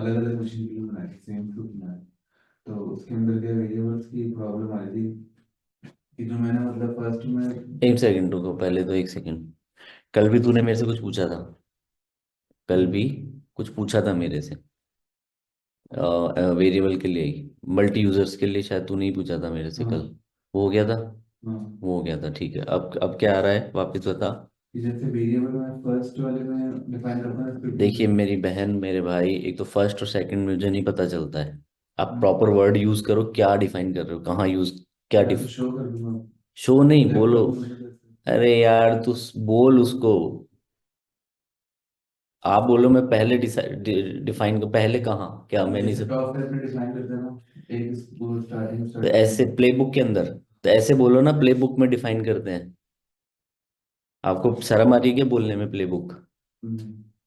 अलग अलग मशीन के लिए बनाए थे, सेम फ्लूक बनाए। तो उसके अंदर क्या वेरिएबल्स की प्रॉब्लम आ रही थी कि जो मैंने मतलब फर्स्ट में। एक सेकंड रुको, पहले तो एक सेकंड। कल भी तूने मेरे से कुछ पूछा था। कल भी कुछ पूछा था मेरे से। वेरिएबल के लिए ही, मल्टी यूजर्स के लिए शायद तू नहीं पूछा था मेरे से हाँ कल। वो हो गया था। हाँ। वो हो गया था, ठीक है। अब क्या आ रहा है, वापस बता। कि जैसे वेरिएबल में फर्स्ट वाले में डिफाइन करता है फिर देखिए दूसरे। मेरी बहन मेरे भाई, एक तो फर्स्ट और सेकंड मुझे नहीं पता चलता है। आप हम्म, प्रॉपर वर्ड यूज करो, क्या डिफाइन कर रहे हो, कहाँ यूज, क्या या तो डिफ शो कर दूंगा शो नहीं बोलो। लैपटॉप में मतलब ऐसे। अरे यार तू बोल उसको। आप बोलो, मैं पहले डिफाइन कर, पहले कहाँ, क्या अब मैं नहीं जैसे सब। टॉप में डिफाइन करते हैं ना, एक वो स्टार्टिंग तो स्टार्टिंग ऐसे प्ले बुक के अंदर, तो ऐसे बोलो ना, प्ले बुक में डिफाइन करते हैं। आपको शर्म आ रही है क्या बोलने में, प्ले बुक? में।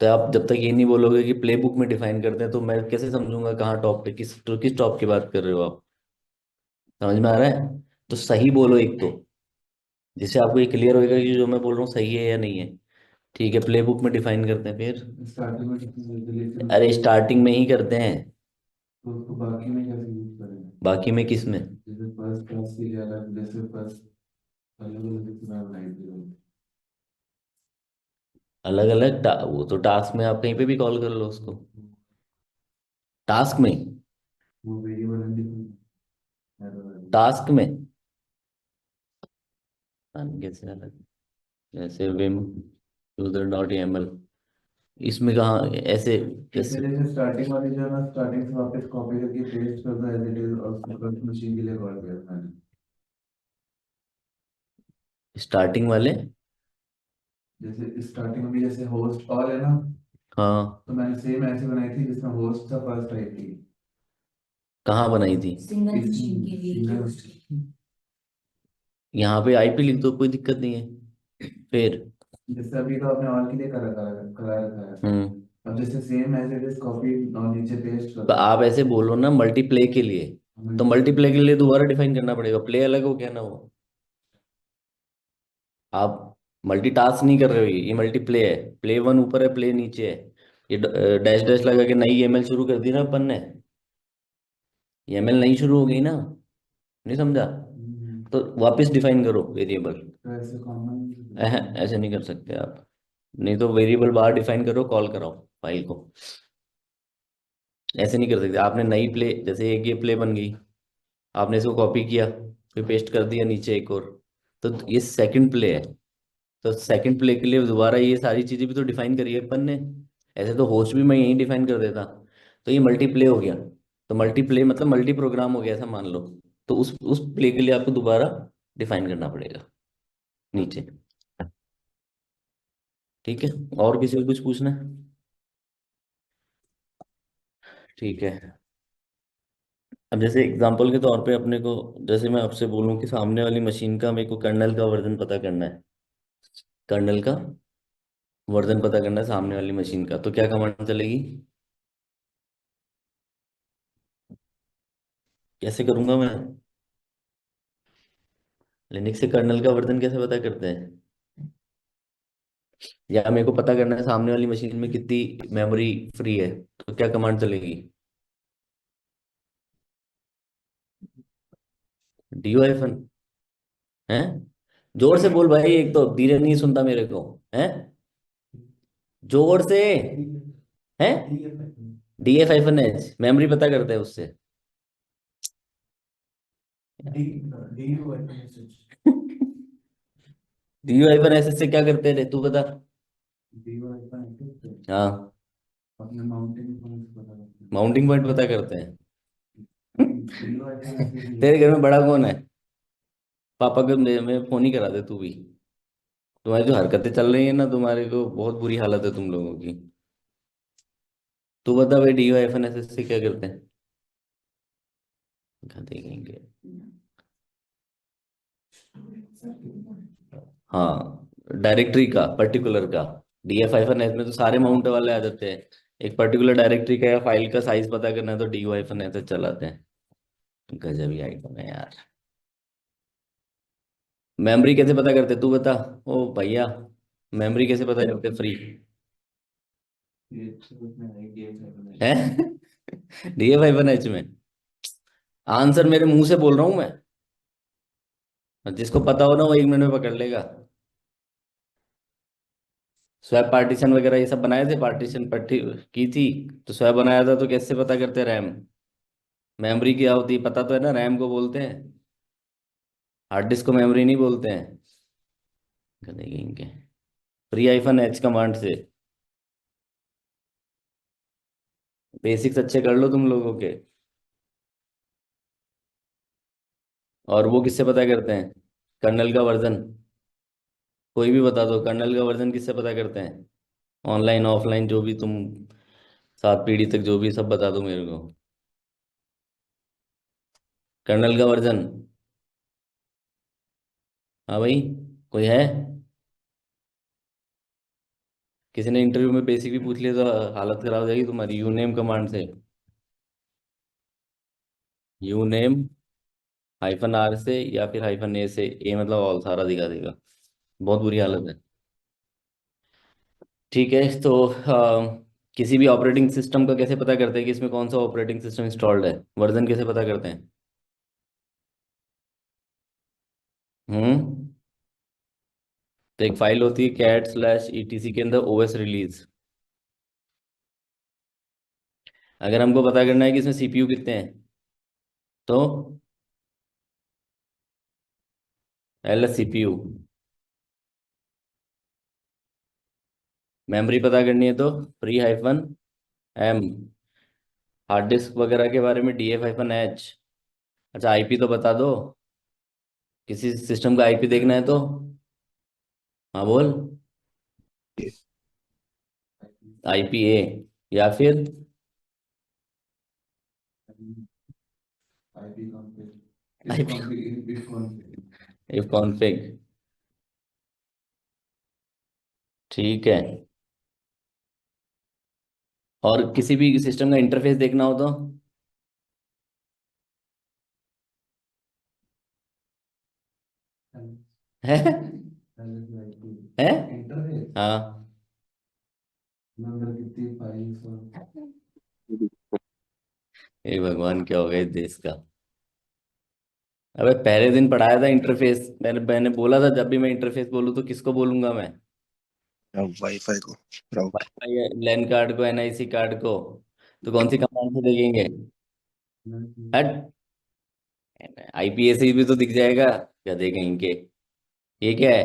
तो आप जब तक ये नहीं बोलोगे कि प्ले बुक में डिफाइन करते हैं, तो मैं कैसे समझूंगा कहाँ टॉप पे, किस टॉप की बात कर रहे हो आप? समझ में आ रहा है? तो सही बोलो एक तो, जिससे आपको ये क्लियर होएगा कि जो मैं बोल रहा हूँ सही है या नहीं है। ठीक है, प्ले बुक में डिफाइन करते हैं फिर। स्टार्टिंग में लेकिन अरे उसको स्टार्टिंग में ही करते हैं। तो उसको बाकी में कैसे यूज करेंगे? बाकी में किस में? जैसे फर्स्ट क्लास के लिए अलग, जैसे फर्स्ट अलग अलग इतना बनाई थी अलग अलग वो तो टास्क में आप कहीं पे भी कॉल कर लो उसको। टास्क में? वो वेरिएबल इंडिपेंडेंट। टास्क में पता नहीं कैसे अलग, जैसे विम यूजर डॉट एमएल, इसमें कहाँ ऐसे जैसे कैसे? जैसे स्टार्टिंग वाली जो है ना, स्टार्टिंग से वापस कॉपी करके पेस्ट कर दो एज इट इज, और फर्स्ट मशीन के लिए कॉल किया था मैंने। स्टार्टिंग वाले? जैसे स्टार्टिंग में भी जैसे होस्ट ऑल है ना, हाँ। तो मैंने सेम ऐसे बनाई थी जिसमें होस्ट था फर्स्ट आई थी। कहाँ बनाई थी? सिंगल मशीन के लिए सिंगल होस्ट। यहाँ पे आईपी लिख दो, कोई दिक्कत नहीं है फिर। जैसे अभी तो आपने ऑल के लिए करा करा करा रखा है। हम्म। अब जैसे same as it is copy और नीचे पेस्ट कर तो दो। आप ऐसे बोलो ना मल्टीप्ले के लिए। तो मल्टीप्लाई। मल्टीप्ले के लिए दोबारा डिफाइन करना पड़ेगा, प्ले अलग हो गया ना वो। आप मल्टीटास्क नहीं कर रहे हो, ये मल्टीप्ले है। प्ले वन ऊपर है, प्ले नीचे है। ये डैश डैश लगा के नई एमएल शुरू कर दी ना अपन ने। ये एमएल नई शुरू हो गई ना, नहीं समझा? तो वापस डिफाइन करो वेरिएबल। तो ऐसे कॉमन। ऐसे नहीं कर सकते आप। नहीं तो वेरिएबल बाहर डिफाइन करो, कॉल कराओ फाइल को। ऐसे नहीं कर सकते। आपने नई प्ले, जैसे एक ये प्ले बन गई, आपने इसको कॉपी किया, फिर पेस्ट कर दिया नीचे एक और, तो ये सेकंड प्ले है। तो सेकंड प्ले के लिए दोबारा ये सारी चीजें भी तो डिफाइन करी है अपन ने। ऐसे तो होस्ट भी मैं यहीं डिफाइन कर देता। तो ये मल्टी प्ले हो गया। तो मल्टी प्ले मतलब मल्टी प्रोग्राम हो गया, ऐसा मान लो। तो उस प्ले के लिए आपको दोबारा डिफाइन करना पड़ेगा नीचे। ठीक है। और किसी को कुछ पूछना है? ठीक है। अब जैसे एग्जांपल के तौर पे अपने को, जैसे मैं आपसे बोलूं कि सामने वाली मशीन का मेरे को कर्नल का वर्जन पता करना है। कर्नल का वर्जन पता करना है सामने वाली मशीन का, तो क्या कमांड चलेगी? कैसे करूंगा मैं? लिनक्स से कर्नल का वर्जन कैसे पता करते हैं? या मेरे को पता करना है सामने वाली मशीन में कितनी मेमोरी फ्री है, तो क्या कमांड चलेगी? डीओ हाइफन है? जोर से बोल भाई, एक तो धीरे नहीं सुनता मेरे को। है? जोर से। है? डीएफ हाइफन एच मेमोरी पता करते हैं उससे। डी डी यू है मैसेज। डीयू हाइफन एस से क्या करते हैं रे, तू बता। डी यू है हाँ, अपने माउंटिंग पॉइंट्स बता सकते हैं। माउंटिंग पॉइंट पता करते हैं। डी यू है तेरे घर में बड़ा कौन है? पापा को मैं फोन ही करा दे तू भी। तुम्हारी जो हरकतें चल रही है ना, तुम्हारे को बहुत बुरी हालत है तुम लोगों की। तू बता भाई, D Y F N S S से क्या करते हैं? क्या देखेंगे? हाँ, डायरेक्टरी का पर्टिकुलर का। D F F N S में तो सारे माउंट वाले आ जाते हैं। एक पर्टिकुलर डायरेक्टरी का या फाइल का साइज पता करना है तो D Y F N S S चलाते हैं। गजब ही आइटम है यार। मेमोरी कैसे पता करते तू बता। ओ भैया, मेमोरी कैसे पता करते फ्री? ये सब उसमें है कि है? DF-H में आंसर मेरे मुंह से बोल रहा हूं मैं, और जिसको पता हो ना वो 1 मिनट में पकड़ लेगा। स्वैप पार्टीशन वगैरह ये सब बनाए थे, पार्टीशन पट्टी की थी, तो स्वैप बनाया था, तो कैसे पता करते रैम, मेमोरी क्या होती है पता तो है ना, रैम को बोलते हैं, हार्ड डिस्क को मेमोरी नहीं बोलते हैं। गधे कहीं के। free-h कमांड से बेसिक्स अच्छे कर लो तुम लोगों के। और वो किससे पता करते हैं, कर्नल का वर्जन, कोई भी बता दो, कर्नल का वर्जन किससे पता करते हैं, ऑनलाइन ऑफलाइन जो भी तुम, 7 पीढ़ी तक जो भी, सब बता दो मेरे को, कर्नल का वर्जन। हाँ भाई, कोई है? किसी ने इंटरव्यू में बेसिक भी पूछ लिया तो हालत खराब हो जाएगी तुम्हारी, यूनेम कमांड से, यूनेम -R से या फिर -A से, ए मतलब ऑल सारा दिखा देगा, बहुत बुरी हालत है। ठीक है, तो किसी भी ऑपरेटिंग सिस्टम का कैसे पता करते हैं कि इसमें कौन सा ऑपरेटिंग सिस्टम इंस्टॉल्ड है, वर्जन कैसे पता करते हैं? हम्म। तो एक फाइल होती है cat/etc के अंदर OS रिलीज, अगर हमको पता करना है कि इसमें CPU कितने हैं, तो LSCPU, मेमोरी पता करनी है तो free-m, हार्ड डिस्क वगैरह के बारे में DF-H। अच्छा, IP तो बता दो, किसी सिस्टम का IP देखना है तो, हाँ बोल, IPA, या फिर IP config, if IP, config, if config। if config। ठीक है, और किसी भी सिस्टम का इंटरफेस देखना हो तो, है है, इंटरफेस हाँ। अंदर कितनी फाइल्स और हे भगवान, क्या हो गया इस देश का। अबे पहले दिन पढ़ाया था इंटरफेस, मैंने बोला था जब भी मैं इंटरफेस बोलूँ तो किसको बोलूंगा मैं, वाईफाई को राउट। वाईफाई लैन कार्ड को, NIC कार्ड को, तो कौन सी कमांड से देखेंगे? हट, IPAC भी तो दिख जाएगा, क्या देखेंगे इनके, ये क्या है,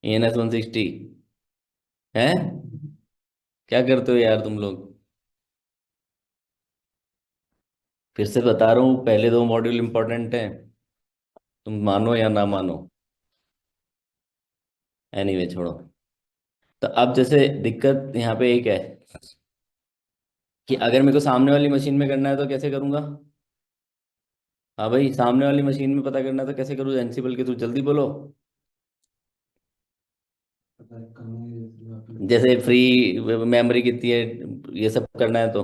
ANS-160 है, क्या करते हो यार तुम लोग? फिर से बता रहा हूँ, पहले 2 मॉड्यूल इंपॉर्टेंट हैं, तुम मानो या ना मानो। एनीवे छोड़ो। तो अब जैसे दिक्कत यहाँ पे एक है कि अगर मेरे को सामने वाली मशीन में करना है तो कैसे करूँगा? हाँ भाई, सामने वाली मशीन में पता करना है तो कैसे करूँ, एनसिबल के थ्रू, जल्दी बोलो। पता करना है जैसे फ्री मेमोरी कितनी है, ये सब करना है तो,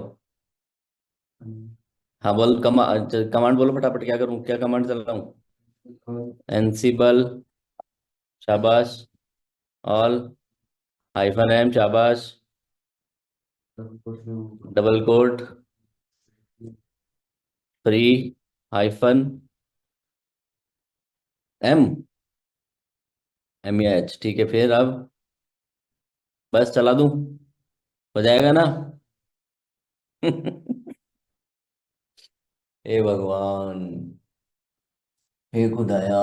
हाँ बोल, कमांड बोलो फटाफट, क्या करूँ, क्या कमांड चल रहा हूँ? एनसिबल, शाबाश, ऑल, -M, शाबाश, double quote, free, -M, MEH। ठीक है, फिर अब बस चला दूं, हो जाएगा ना? हे भगवान, हे खुदाया,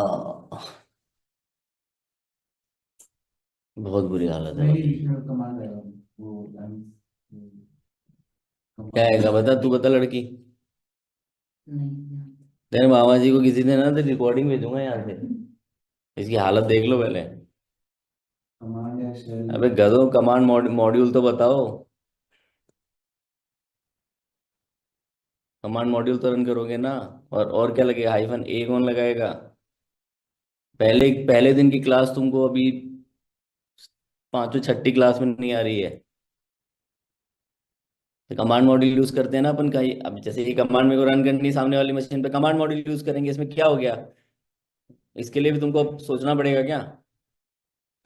बहुत बुरी हालत है भाई। कमांड है वो क्या आएगा बता, तू बता लड़की, तेरे मामा जी को किसी ने ना तो रिकॉर्डिंग भेजूंगा यहाँ से, इसकी हालत देख लो पहले। कमांड या शेल। अबे गधों, कमांड मॉड्यूल तो बताओ, कमांड मॉड्यूल तो रन करोगे ना, और क्या लगेगा, -A कौन लगाएगा? पहले पहले दिन की क्लास तुमको अभी 5वीं 6ठी क्लास में नहीं आ रही है, तो कमांड मॉड्यूल यूज करते हैं ना अपन का, अब जैसे ये कमांड मेरे को रन करनी है सामने वाली मशीन पे, कमांड मॉड्यूल यूज करेंगे, इसमें क्या हो गया? इसके लिए भी तुमको अब सोचना पड़ेगा क्या?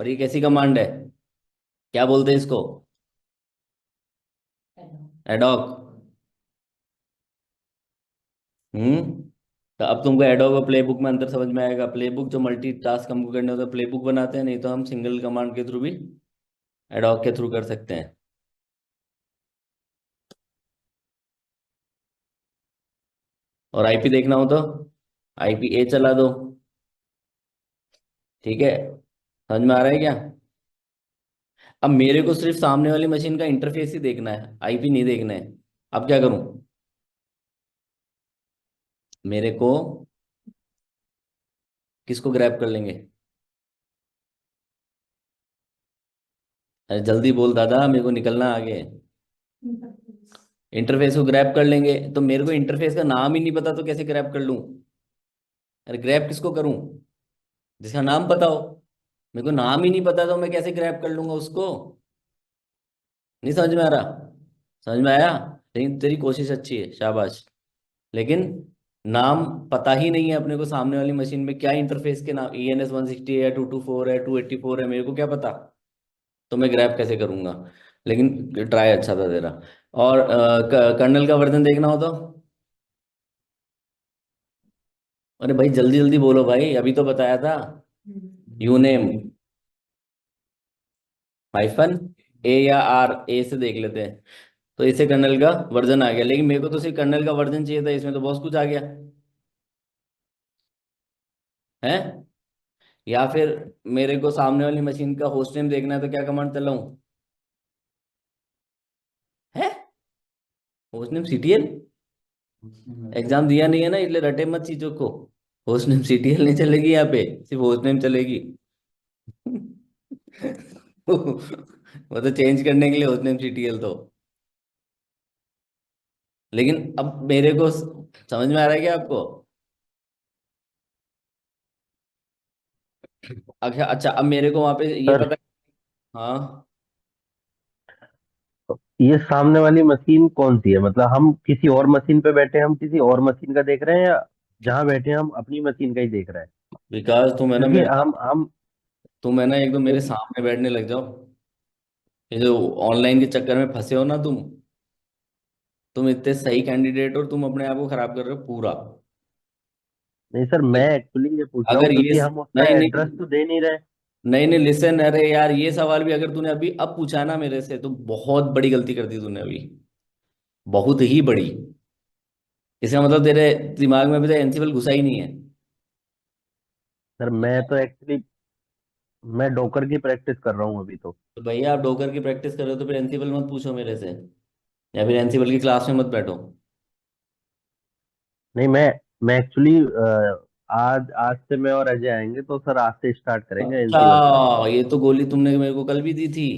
पर ये कैसी कमांड है, क्या बोलते हैं इसको? एडॉक। तो अब तुमको एडोब और प्ले बुक में अंतर समझ में आएगा। प्ले बुक जो मल्टी टास्क हमको करने होता है प्ले बुक बनाते हैं, नहीं तो हम सिंगल कमांड के थ्रू भी एडोब के थ्रू कर सकते हैं। और आईपी देखना हो तो आईपी ए चला दो। ठीक है, समझ में आ रहा है क्या? अब मेरे को सिर्फ सामने वाली मशीन का इंटरफेस ही देखना है, आईपी नहीं देखना है। अब क्या करूं? मेरे को किसको ग्रैब कर लेंगे? अरे जल्दी बोल दादा, मेरे को निकलना आगे। इंटरफेस को ग्रैब कर लेंगे, तो मेरे को इंटरफेस का नाम ही नहीं पता तो कैसे ग्रैब कर लूं? अरे ग्रैब किसको करूं? जिसका नाम पता हो। मेरे को नाम ही नहीं पता तो मैं कैसे ग्रैब कर लूंगा उसको? नहीं समझ में आ रहा? समझ में आया? लेकिन तेरी कोशिश अच्छी है, शाबाश। लेकिन नाम पता ही नहीं है अपने को सामने वाली मशीन में, क्या इंटरफेस के नाम ENS 160 है, 224 है, 284 है, मेरे को क्या पता? तो मैं ग्रैब कैसे करूंगा? लेकिन ट्राई अच्छा था तेरा। और कर्नल का वर्जन देखना हो तो? अरे भाई जल्दी जल्दी बोलो भाई, अभी तो बताया था। यूनेम हाइफन ए या आर, ए से देख लेते हैं। तो इससे कर्नल का वर्जन आ गया, लेकिन मेरे को तो सिर्फ कर्नल का वर्जन चाहिए था, इसमें तो बहुत कुछ आ गया है। या फिर मेरे को सामने वाली मशीन का होस्ट नेम देखना है तो क्या कमांड चलाऊं? है होस्ट नेम CTL। एग्जाम दिया नहीं है ना, इसलिए रटे मत चीजों को। होस्ट नेम CTL नहीं चलेगी यहाँ पे, सिर्फ होस्ट नेम चलेगी। वो तो चेंज करने के लिए होस्ट नेम CTL तो। लेकिन अब मेरे को समझ में आ रहा है क्या आपको? अच्छा अच्छा, अब मेरे को वहां पे ये सर, पता है। हाँ, ये सामने वाली मशीन कौन सी है? मतलब हम किसी और मशीन पे बैठे हैं, हम किसी और मशीन का देख रहे हैं, या जहां बैठे हैं हम अपनी मशीन का ही देख रहे हैं? विकास तुम है ना क्योंकि मेरे, हम तुम है ना एकदम मेरे क्योंकि सामने बैठने लग जाओ। ये जो ऑनलाइन के चक्कर में फंसे हो ना तुम इतने सही कैंडिडेट हो और तुम अपने आप को खराब कर रहे हो पूरा। नहीं सर, मैं एक्चुअली ये पूछ रहा हूँ अगर ये क्योंकि हम उसका नहीं एड्रेस नहीं तो दे नहीं रहे। नहीं नहीं लिसन, अरे यार ये सवाल भी अगर तूने अभी अब पूछा ना मेरे से, तो बहुत बड़ी गलती कर दी तूने अभी, बहुत ही बड़ी। इसका मतलब तेरे दिमाग में अभी तक एनसीबल घुसा ही नहीं है। सर मैं तो एक्चुअली मैं डोकर की प्रैक्टिस कर रहा हूँ अभी तो। तो भैया आप डोकर की प्रैक्टिस कर रहे हो तो फिर एनसीबल मत पूछो मेरे से, या फिर एनसीबल की क्लास में मत बैठो। नहीं, मैं एक्चुअली आज आज से मैं और अजय आएंगे तो सर आज से स्टार्ट करेंगे एनसीबल का। अच्छा, ये तो गोली तुमने मेरे को कल भी दी थी।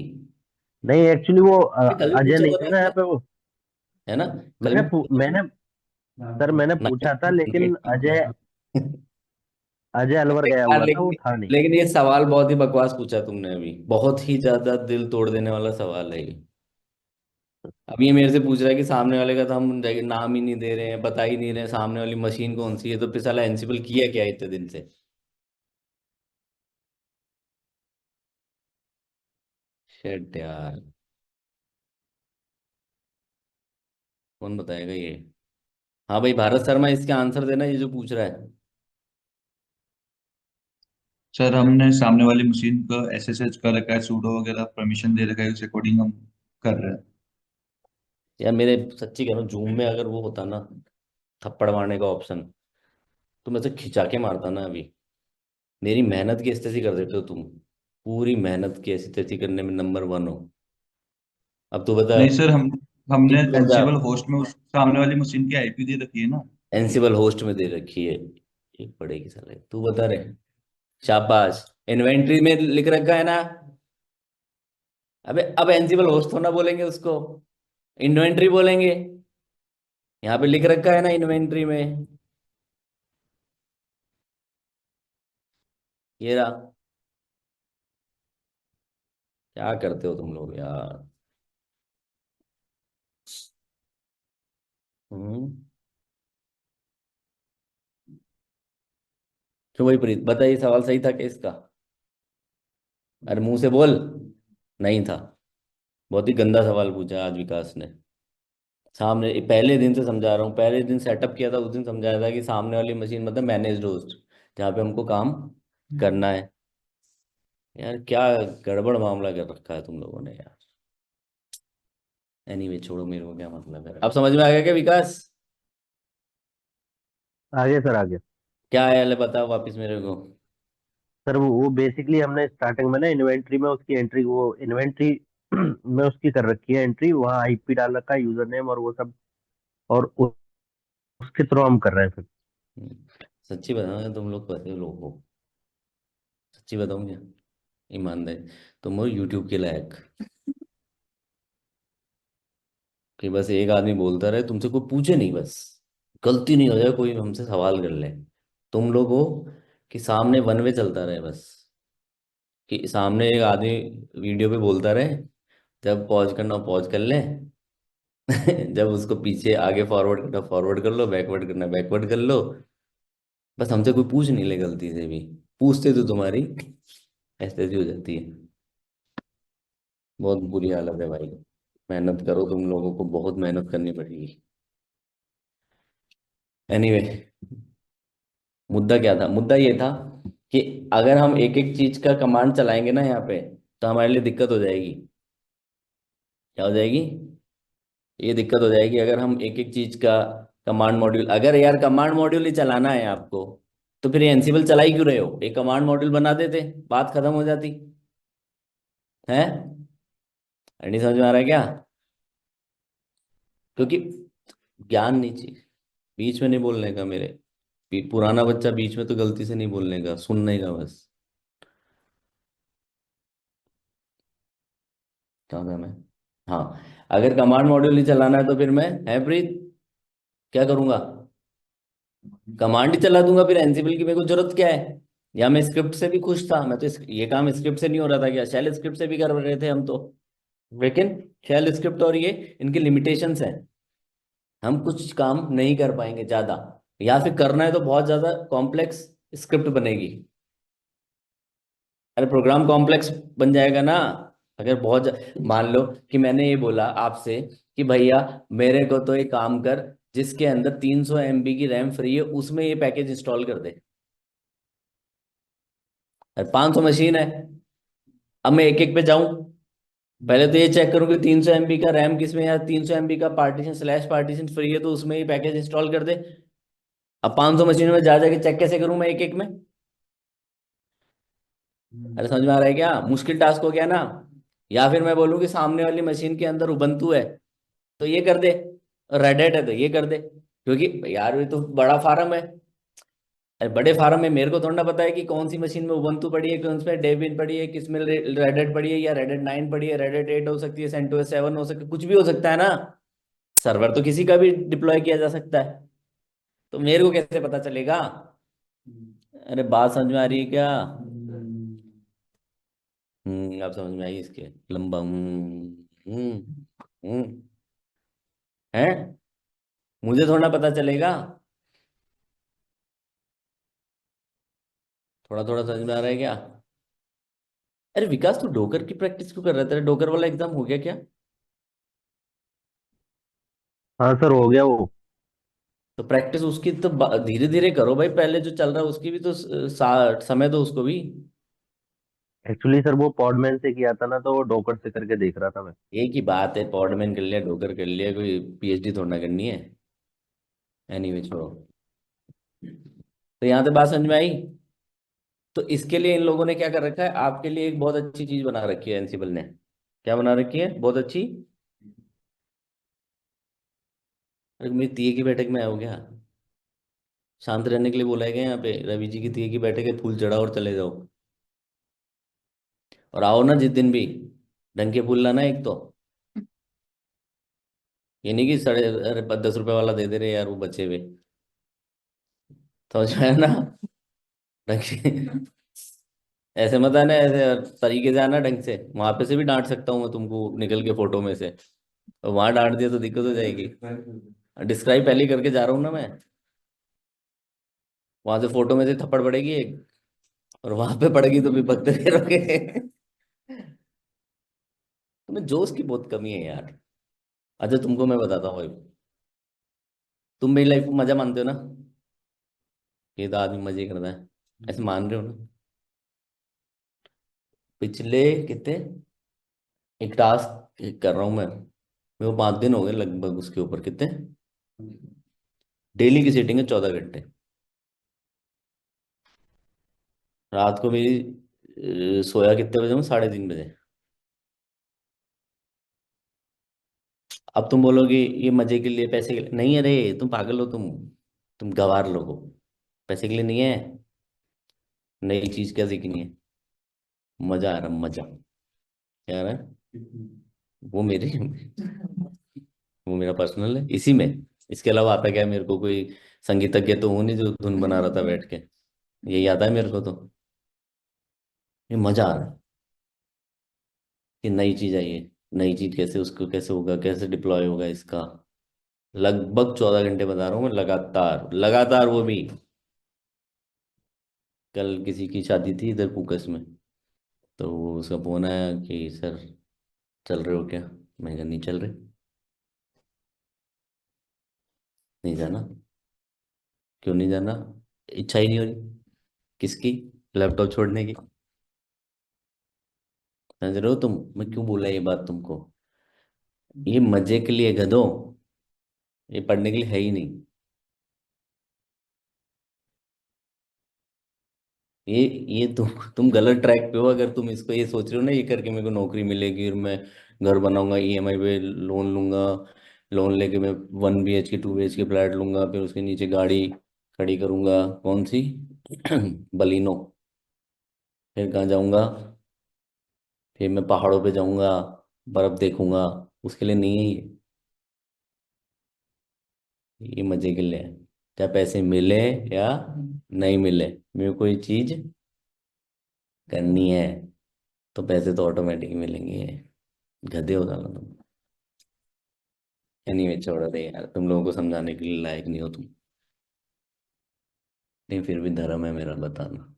नहीं, एक्चुअली वो कल भी अजय पूछा नहीं था थे ना ना यहाँ इसने, पे वो। है ना? कल भी पूछा था मैंने सर मैंने पूछा था, लेकिन अजय ना? अजय अलवर गया यार हुआ था, वो लेकिन था नहीं। लेकिन ये सवाल बहुत ही बकवास पूछा तुमने अभी, बहुत ही ज्यादा दिल तोड़ देने वाला सवाल है ये। अब ये मेरे से पूछ रहा है कि सामने वाले का तो हम नाम ही नहीं दे रहे हैं, बता ही नहीं रहे हैं सामने वाली मशीन कौन सी है, तो फिर साला एनसिबल किया क्या है इतने दिन से? शेट यार, कौन बताएगा ये? हाँ भाई भारत शर्मा, इसका आंसर देना ये जो पूछ रहा है। सर हमने सामने वाली मशीन का SSH कर रखा है, सूडो वगैरह परमिशन दे रखा है, उस अकॉर्डिंग हम कर रहे हैं। यार मेरे सच्ची कह रहा हूँ, जूम में अगर वो होता ना थप्पड़ मारने का ऑप्शन, तो मैं तो खिंचा के मारता ना अभी। मेरी मेहनत की स्थिति कर देते हो तुम, पूरी मेहनत की स्थिति करने में नंबर 1 हो। अब तू बता, नहीं सर, तू हमने बता। एनसिबल होस्ट में उस सामने वाली मशीन की आईपी दे रखी है ना। एनसिबल होस्ट में दे रखी है, एक पड़ेगी साले, तू बता रहे। शाबाश, इन्वेंट्री में लिख रखा है ना। अबे अब एनसिबल होस्ट होना बोलेंगे उसको, इन्वेंट्री बोलेंगे। यहाँ पे लिख रखा है ना इन्वेंट्री में, ये रहा। क्या करते हो तुम लोग यार? हम्म। क्यों भाई प्रीत, बता ये सवाल सही था क्या इसका? अरे मुंह से बोल। नहीं था। बहुत ही गंदा सवाल पूछा आज विकास ने। सामने पहले दिन से समझा रहा हूँ, पहले दिन सेटअप किया था उस दिन समझाया था कि सामने वाली मशीन मतलब मैनेज्ड होस्ट, जहाँ पे हमको काम करना है। यार क्या गड़बड़ मामला कर रखा है तुम लोगों ने यार। एनीवे छोड़ो, मेरे को क्या मतलब है। अब समझ में आ गया क्या विकास? आगे सर आगे। क्या आया है बताओ वापिस मेरे को। सर वो बेसिकली हमने स्टार्टिंग में ना इन्वेंट्री में उसकी एंट्री, वो इन्वेंट्री में उसकी कर रखी है एंट्री, वहाँ आईपी डाल रखा है, यूजर नेम और वो सब, और उसके थ्रू हम कर रहे हैं फिर। सच्ची बताओ तुम लोग कैसे लोग हो? सच्ची बताऊँ क्या? ईमानदारी, तुम हो यूट्यूब के लायक कि बस एक आदमी बोलता रहे, तुमसे कोई पूछे नहीं, बस गलती नहीं हो जाए कोई हमसे सवाल कर ले। तुम लोग हो कि सामने वन वे चलता रहे बस, कि सामने एक आदमी वीडियो पे बोलता रहे, जब पॉज करना हो पॉज कर ले जब उसको पीछे आगे फॉरवर्ड करना फॉरवर्ड कर लो, बैकवर्ड करना बैकवर्ड कर लो। बस हमसे कोई पूछ नहीं ले गलती से भी, पूछते तो तुम्हारी ऐसी हो जाती है। बहुत बुरी हालत है भाई। मेहनत करो, तुम लोगों को बहुत मेहनत करनी पड़ेगी। एनीवे, मुद्दा क्या था? मुद्दा ये था कि अगर हम एक एक चीज का कमांड चलाएंगे ना यहाँ पे, तो हमारे लिए दिक्कत हो जाएगी। क्या हो जाएगी? ये दिक्कत हो जाएगी अगर हम एक एक चीज का कमांड मॉड्यूल, अगर यार कमांड मॉड्यूल ही चलाना है आपको, तो फिर एनसिबल चला ही क्यों रहे हो? एक कमांड मॉड्यूल बना देते, बात खत्म हो जाती है। नहीं समझ में आ रहा है क्या? क्योंकि ज्ञान नहीं चाहिए, बीच में नहीं बोलने का मेरे। पुराना बच्चा बीच में तो गलती से नहीं बोलने का, सुनने का बस। क्या था मैं? हाँ, अगर कमांड मॉड्यूल ही चलाना है तो फिर मैं है प्रीत क्या करूंगा? कमांड ही चला दूंगा, फिर एनसिबल की मेरे को जरूरत क्या है? या मैं स्क्रिप्ट से भी खुश था, मैं तो ये काम स्क्रिप्ट से नहीं हो रहा था क्या? शेल स्क्रिप्ट से भी कर रहे थे हम तो। लेकिन शेल स्क्रिप्ट और ये इनकी लिमिटेशंस हैं, हम कुछ काम नहीं कर पाएंगे ज्यादा, या फिर करना है तो बहुत ज्यादा कॉम्प्लेक्स स्क्रिप्ट बनेगी। अरे प्रोग्राम कॉम्प्लेक्स बन जाएगा ना, अगर मान लो कि मैंने ये बोला आपसे कि भैया मेरे को तो एक काम कर, जिसके अंदर 300 MB की रैम फ्री है उसमें ये पैकेज इंस्टॉल कर दे। अरे 500 मशीन है, अब मैं एक एक पे जाऊं, पहले तो ये चेक करूं कि 300 MB का रैम किसमें, या 300 MB का पार्टीशन स्लैश पार्टीशन फ्री है तो उसमें ये पैकेज इंस्टॉल कर दे। अब 500 मशीनों में जा जाके चेक कैसे करूं मैं एक एक में? अरे समझ में आ रहा है क्या? मुश्किल टास्क हो गया ना। या फिर मैं बोलूँ कि सामने वाली मशीन के अंदर उबंटू है तो ये कर दे, रेड हैट है तो ये कर दे, क्योंकि यार ये तो बड़ा फार्म है। अरे बड़े फार्म में मेरे को थोड़ा ना पता है कि कौन सी मशीन में उबंटू पड़ी है, कौन में डेबियन पड़ी है, किस में रेड हैट पड़ी है, या रेड हैट 9 पड़ी है, रेड हैट 8 हो सकती है, सेंटोस 7 हो सकती है, कुछ भी हो सकता है ना। सर्वर तो किसी का भी डिप्लॉय किया जा सकता है, तो मेरे को कैसे पता चलेगा? अरे बात समझ में आ रही है क्या? अब समझ में आई इसके लंबा है। मुझे थोड़ा पता चलेगा, थोड़ा थोड़ा समझ में आ रहा है क्या? अरे विकास तू डोकर की प्रैक्टिस क्यों कर रहा है? तेरा डोकर वाला एग्जाम हो गया क्या? हाँ सर हो गया वो। तो प्रैक्टिस उसकी तो धीरे धीरे करो भाई, पहले जो चल रहा है उसकी भी तो समय दो उसको भी। एक्चुअली सर वो पॉडमैन से किया था ना, तो वो डोकर से करके देख रहा था मैं। एक ही बात है, पॉडमैन कर लिया डोकर कर लिया, कोई PhD थोड़ा ना करनी है। एनीवे छोड़ो, तो यहाँ से बात समझ में आई। तो इसके लिए इन लोगों ने क्या कर रखा है, आपके लिए एक बहुत अच्छी चीज बना रखी है एनसिबल ने। क्या बना रखी है बहुत अच्छी? अरे मेरी तीये की बैठक में आया हो क्या? शांत रहने के लिए बोला है क्या यहाँ पे? रवि जी की तीये की बैठक है, फूल चढ़ाओ और चले जाओ। और आओ ना जिस दिन भी, ढंग के फूल लाना एक तो। ये नहीं कि साढ़े अरे 10 रुपए वाला दे दे रहे यार वो बचे हुए, समझ में आया ना? ढंग के ऐसे मत आना, ऐसे तरीके से आना ढंग से। वहां पे से भी डांट सकता हूँ मैं तुमको निकल के फोटो में से, और वहां डांट दिया तो दिक्कत हो जाएगी। डिस्क्राइब पहले ही करके जा रहा हूँ ना मैं, वहां से फोटो में से थप्पड़ पड़ेगी एक, और वहां पे पड़ेगी तो भी बकते रहोगे तुम्हें जोश की बहुत कमी है यार। अच्छा तुमको मैं बताता हूँ भाई, तुम मेरी लाइफ को मजा मानते हो ना, ये तो आदमी मजे करता है, ऐसे मान रहे हो ना? पिछले कितने, एक टास्क कर रहा हूँ मैं, मेरे को 5 दिन हो गए लगभग उसके ऊपर, कितने, डेली की सीटिंग है 14 घंटे। रात को मेरी सोया कितने बजे हूँ, 3:30 बजे। अब तुम बोलोगे ये मजे के लिए, पैसे के लिए नहीं, अरे तुम पागल हो, तुम गंवार लोग हो। पैसे के लिए नहीं है, नई चीज क्या सीखनी है, मजा आ रहा, मजा क्या आ रहा है, वो मेरे वो मेरा पर्सनल है इसी में। इसके अलावा आता क्या है मेरे को, कोई संगीतज्ञ तो हूँ नहीं जो धुन बना रहा था बैठ के, यही आता है मेरे को तो। ये मजा आ रहा है कि नई चीज आई है, नई चीज कैसे, उसको कैसे होगा, कैसे डिप्लॉय होगा इसका। लगभग 14 घंटे बता रहा हूँ मैं, लगातार लगातार, वो भी। कल किसी की शादी थी इधर कुकस में, तो उसका फोन आया कि सर चल रहे हो क्या, मैं कहा नहीं चल रहे, नहीं जाना। क्यों नहीं जाना, इच्छा ही नहीं हो रही। किसकी, लैपटॉप छोड़ने की। समझ रहे हो तुम, मैं क्यों बोला ये बात तुमको, ये मजे के लिए गधो, ये पढ़ने के लिए है ही नहीं। ये ये तुम गलत ट्रैक पे हो अगर तुम इसको ये सोच रहे हो ना, ये करके मेरे को नौकरी मिलेगी और मैं घर बनाऊंगा, ईएमआई पे लोन लूंगा, लोन लेके मैं 1 BHK 2 BHK फ्लैट लूंगा, फिर उसके नीचे गाड़ी खड़ी करूंगा, कौन सी बलिनो, फिर कहाँ जाऊंगा, फिर मैं पहाड़ों पे जाऊंगा, बर्फ देखूंगा, उसके लिए नहीं है ये मजे के लिए है। क्या पैसे मिले या नहीं मिले, मेरे को ये चीज करनी है, तो पैसे तो ऑटोमेटिक मिलेंगे। गधे हो जाना तुम। एनीवे छोड़ दे यार, तुम लोगों को समझाने के लिए लायक नहीं हो तुम, नहीं फिर भी धर्म है मेरा बताना।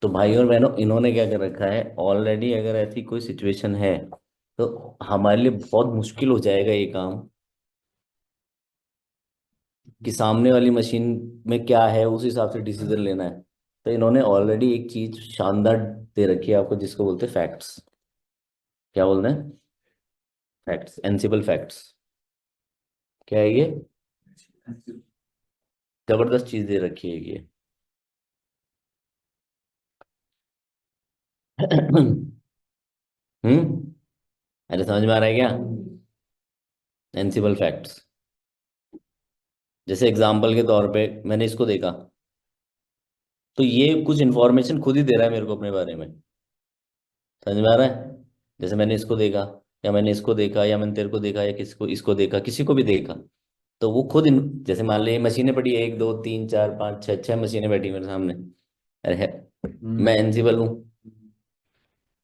तो भाई और बहनों, इन्होंने क्या कर रखा है ऑलरेडी, अगर ऐसी कोई सिचुएशन है तो हमारे लिए बहुत मुश्किल हो जाएगा ये काम, कि सामने वाली मशीन में क्या है उस हिसाब से डिसीजन लेना है। तो इन्होंने ऑलरेडी एक चीज शानदार दे रखी है आपको, जिसको बोलते हैं फैक्ट्स। क्या बोलते हैं, फैक्ट्स, एनसिबल फैक्ट्स। क्या है ये, जबरदस्त चीज दे रखी है ये। हम्म, अरे समझ में आ रहा है क्या, एनसिबल फैक्ट्स। जैसे एग्जाम्पल के तौर पे मैंने इसको देखा, तो ये कुछ इन्फॉर्मेशन खुद ही दे रहा है मेरे को अपने बारे में। समझ में आ रहा है, जैसे मैंने इसको देखा, या मैंने इसको देखा, या मैंने तेरे को देखा, या किसी को, इसको देखा, किसी को भी देखा, तो वो खुद जैसे मान ली मशीनें पड़ी है, 1 2 3 4 5 6 6 मशीनें बैठी मेरे सामने, अरे है, मैं एनसिबल हूँ।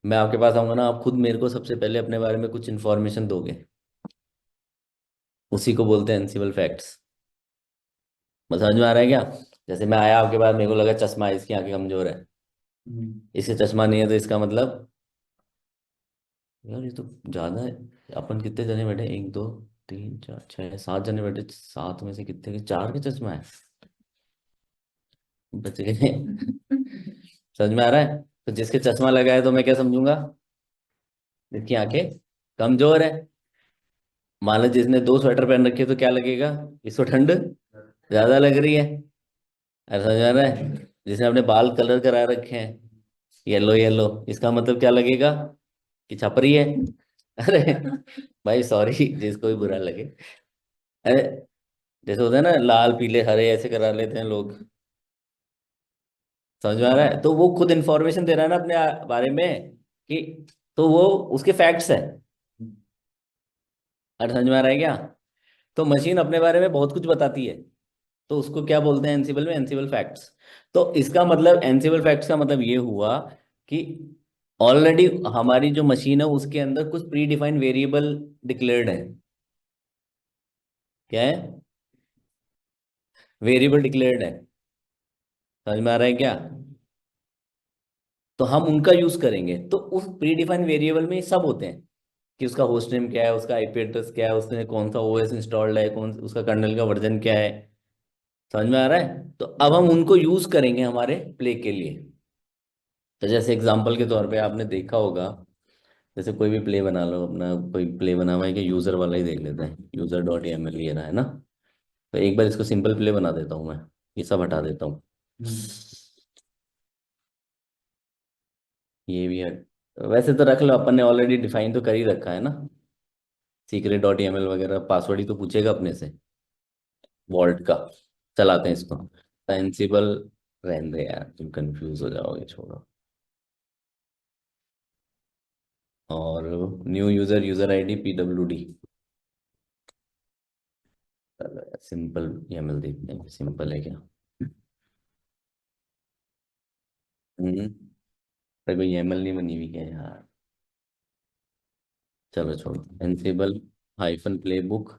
मैं आपके पास आऊंगा ना, आप खुद मेरे को सबसे पहले अपने बारे में कुछ इन्फॉर्मेशन दोगे, उसी को बोलते हैं एनसिबल फैक्ट्स। मतलब समझ में आ रहा है क्या, जैसे मैं आया आपके पास, मेरे को लगा चश्मा है, इसकी आंखें कमजोर है, इससे चश्मा नहीं है, तो इसका मतलब, यार ये तो ज्यादा है। अपन कितने जने बैठे, 1 2 3 4 6 7 जने बैठे, 7 में से कितने के, 4 के चश्मा है, बच गए। समझ में आ रहा है, तो जिसके चश्मा लगा है तो मैं क्या समझूंगा, जिसकी आंखें कमजोर है। मान लो जिसने 2 स्वेटर पहन रखे तो क्या लगेगा, इसको ठंड ज्यादा लग रही है। अरे समझ में आ रहा है, जिसने अपने बाल कलर करा रखे हैं येलो येलो, इसका मतलब क्या लगेगा, कि छपरी है। अरे भाई सॉरी, जिसको भी बुरा लगे। अरे जैसे होता है ना, लाल पीले हरे ऐसे करा लेते हैं लोग। समझ में आ रहा है, तो वो खुद इन्फॉर्मेशन दे रहा है ना अपने बारे में, कि तो वो उसके फैक्ट्स है। अरे समझ में आ रहा है क्या, तो मशीन अपने बारे में बहुत कुछ बताती है, तो उसको क्या बोलते हैं एनसिबल में, एनसिबल फैक्ट्स। तो इसका मतलब, एनसिबल फैक्ट्स का मतलब ये हुआ कि ऑलरेडी हमारी जो मशीन है उसके अंदर कुछ प्री डिफाइंड वेरिएबल डिक्लेयर्ड है। क्या है, वेरिएबल डिक्लेयर्ड है। समझ में आ रहा है क्या, तो हम उनका यूज करेंगे, तो उस प्री डिफाइंड वेरिएबल में ये सब होते हैं। कि उसका होस्ट नेम क्या है, उसका आईपी एड्रेस क्या है, उसने कौन सा ओएस इंस्टॉल्ड है, कौन उसका कर्नल का वर्जन क्या है। समझ में आ रहा है? तो अब हम उनको यूज करेंगे हमारे प्ले के लिए। तो जैसे एग्जांपल के तौर पे आपने देखा होगा, जैसे कोई भी प्ले बना लो अपना, कोई प्ले बना हुआ है कि यूजर वाला ही देख लेते हैं, यूजर डॉट एम एल ये रहा है ना। तो एक बार इसको सिंपल प्ले बना देता हूँ मैं, ये सब हटा देता हूँ, ये भी है। वैसे तो रख लो, अपन ने ऑलरेडी डिफाइन तो कर ही रखा है ना, सीक्रेट डॉट एम एल वगैरह, पासवर्ड ही तो पूछेगा अपने से वॉल्ट का। चलाते हैं इसको, सेंसिबल, रहने दे यार, तुम कंफ्यूज हो जाओगे, छोड़ो। और new user, user ID PWD, simple YAML देखते हैं, सिंपल है क्या। अरे कोई YAML नहीं बनी हुई है यार, चलो छोड़ो। एनसेबल हाइफन प्ले बुक,